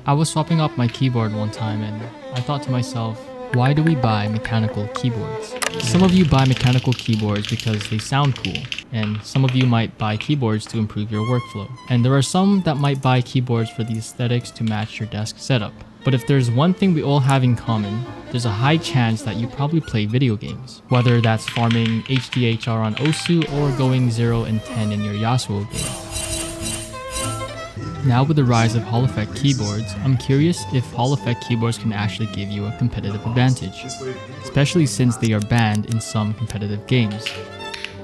I was swapping out my keyboard one time and I thought to myself, why do we buy mechanical keyboards? Some of you buy mechanical keyboards because they sound cool, and some of you might buy keyboards to improve your workflow. And there are some that might buy keyboards for the aesthetics to match your desk setup. But if there's one thing we all have in common, there's a high chance that you probably play video games. Whether that's farming HDHR on Osu or going 0 and 10 in your Yasuo game. Now with the rise of Hall effect keyboards, I'm curious if Hall effect keyboards can actually give you a competitive advantage, especially since they are banned in some competitive games.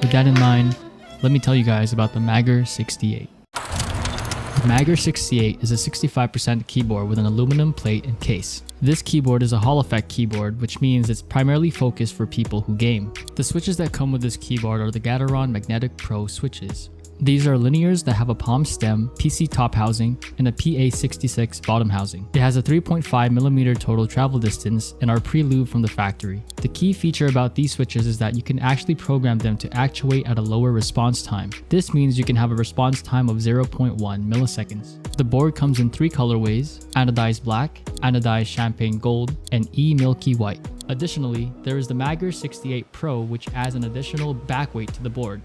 With that in mind, let me tell you guys about the Magger68. The Magger68 is a 65% keyboard with an aluminum plate and case. This keyboard is a Hall effect keyboard, which means it's primarily focused for people who game. The switches that come with this keyboard are the Gateron Magnetic Pro switches. These are linears that have a palm stem, PC top housing, and a PA66 bottom housing. It has a 3.5mm total travel distance and are pre-lubed from the factory. The key feature about these switches is that you can actually program them to actuate at a lower response time. This means you can have a response time of 0.1 milliseconds. The board comes in 3 colorways: anodized black, anodized champagne gold, and milky white. Additionally, there is the Magger68 Pro, which adds an additional backweight to the board.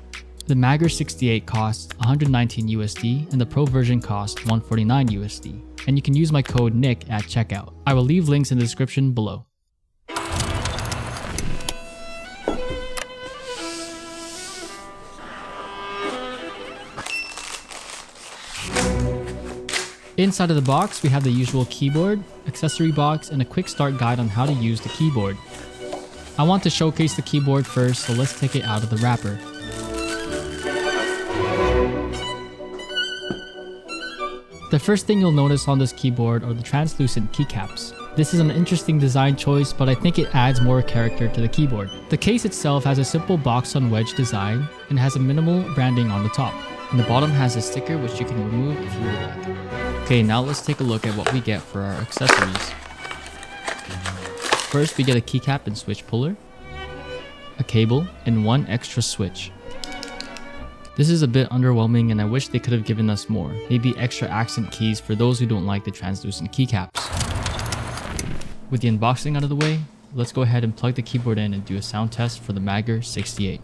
The Magger68 costs $119 USD and the Pro version costs $149 USD, and you can use my code NICK at checkout. I will leave links in the description below. Inside of the box, we have the usual keyboard, accessory box, and a quick start guide on how to use the keyboard. I want to showcase the keyboard first, so let's take it out of the wrapper. The first thing you'll notice on this keyboard are the translucent keycaps. This is an interesting design choice, but I think it adds more character to the keyboard. The case itself has a simple box on wedge design and has a minimal branding on the top. And the bottom has a sticker which you can remove if you would like. Okay, now let's take a look at what we get for our accessories. First, we get a keycap and switch puller, a cable, and 1 extra switch. This is a bit underwhelming and I wish they could have given us more, maybe extra accent keys for those who don't like the translucent keycaps. With the unboxing out of the way, let's go ahead and plug the keyboard in and do a sound test for the Magger68.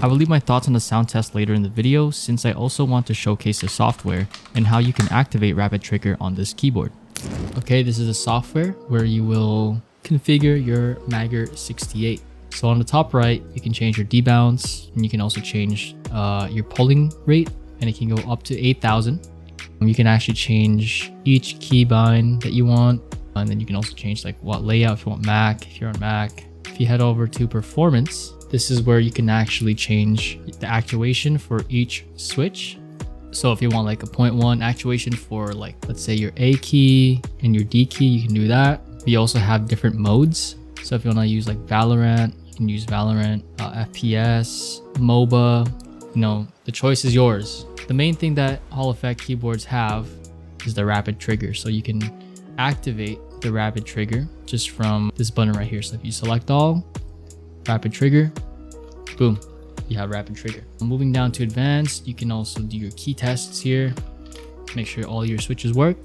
I will leave my thoughts on the sound test later in the video, since I also want to showcase the software and how you can activate rapid trigger on this keyboard. Okay, this is the software where you will configure your Magger68. So on the top right, you can change your debounce, and you can also change your polling rate, and it can go up to 8,000. You can actually change each keybind that you want, and then you can also change like what layout, if you want Mac, if you're on Mac. If you head over to performance, this is where you can actually change the actuation for each switch. So if you want like a 0.1 actuation for like, let's say your A key and your D key, you can do that. We also have different modes. So if you want to use like Valorant, you can use Valorant, FPS, MOBA, you know, the choice is yours. The main thing that Hall effect keyboards have is the rapid trigger. So you can activate the rapid trigger just from this button right here. So if you select all, rapid trigger, boom, you have rapid trigger. Moving down to advanced, you can also do your key tests here. Make sure all your switches work.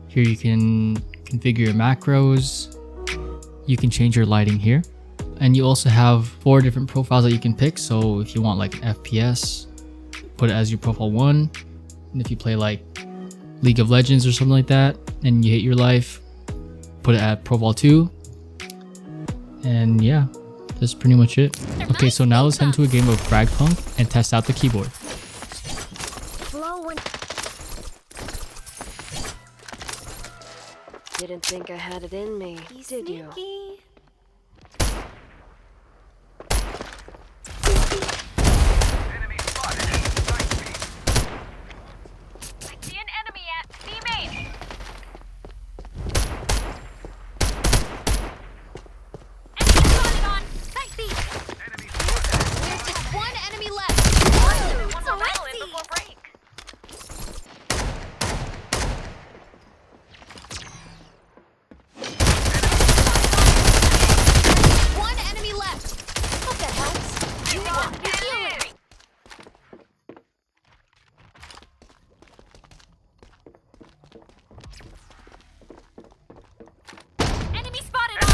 Here you can configure your macros. You can change your lighting here. And you also have 4 different profiles that you can pick. So if you want like an FPS, put it as your profile 1. And if you play like League of Legends or something like that, and you hate your life, put it at profile 2. And yeah, That's pretty much it. Okay, so now let's head into a game of Frag Punk and test out the keyboard. Didn't think I had it in me, did you? Enemy spotted. I see an enemy at C main. Enemy spotted on site B. Enemy spotted. There's just one enemy left. One more battle in before break. One enemy left. Hope that helps. You want to be healing. Enemy spotted on.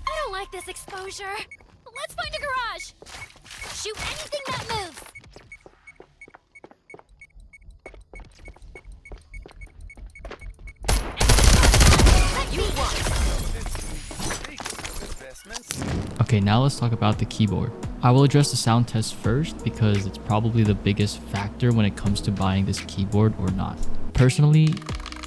I don't like this exposure. Let's find a garage. Shoot anything that moves. You won. Okay, now let's talk about the keyboard. I will address the sound test first because it's probably the biggest factor when it comes to buying this keyboard or not. Personally,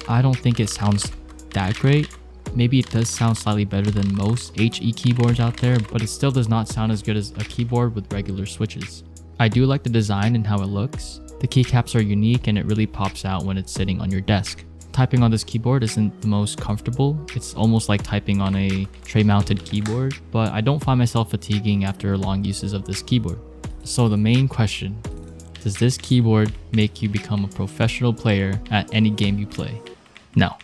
I don't think it sounds that great. Maybe it does sound slightly better than most HE keyboards out there, but it still does not sound as good as a keyboard with regular switches. I do like the design and how it looks. The keycaps are unique and it really pops out when it's sitting on your desk. Typing on this keyboard isn't the most comfortable. It's almost like typing on a tray-mounted keyboard, but I don't find myself fatiguing after long uses of this keyboard. So the main question, does this keyboard make you become a professional player at any game you play? No.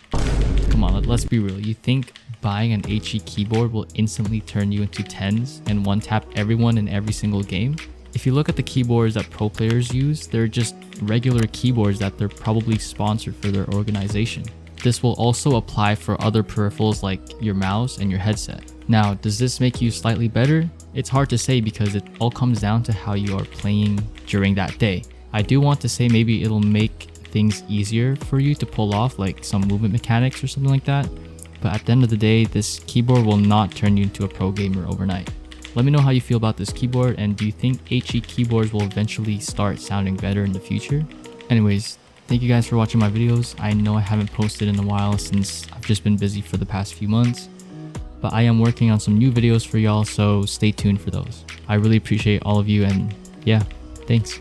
Come on, let's be real. You think buying an HE keyboard will instantly turn you into 10s and one-tap everyone in every single game? If you look at the keyboards that pro players use, they're just regular keyboards that they're probably sponsored for their organization. This will also apply for other peripherals like your mouse and your headset. Now, does this make you slightly better? It's hard to say because it all comes down to how you are playing during that day. I do want to say maybe it'll make things easier for you to pull off, like some movement mechanics or something like that. But at the end of the day, this keyboard will not turn you into a pro gamer overnight. Let me know how you feel about this keyboard, and do you think HE keyboards will eventually start sounding better in the future? Anyways, thank you guys for watching my videos. I know I haven't posted in a while since I've just been busy for the past few months, but I am working on some new videos for y'all, so stay tuned for those. I really appreciate all of you, and yeah, thanks.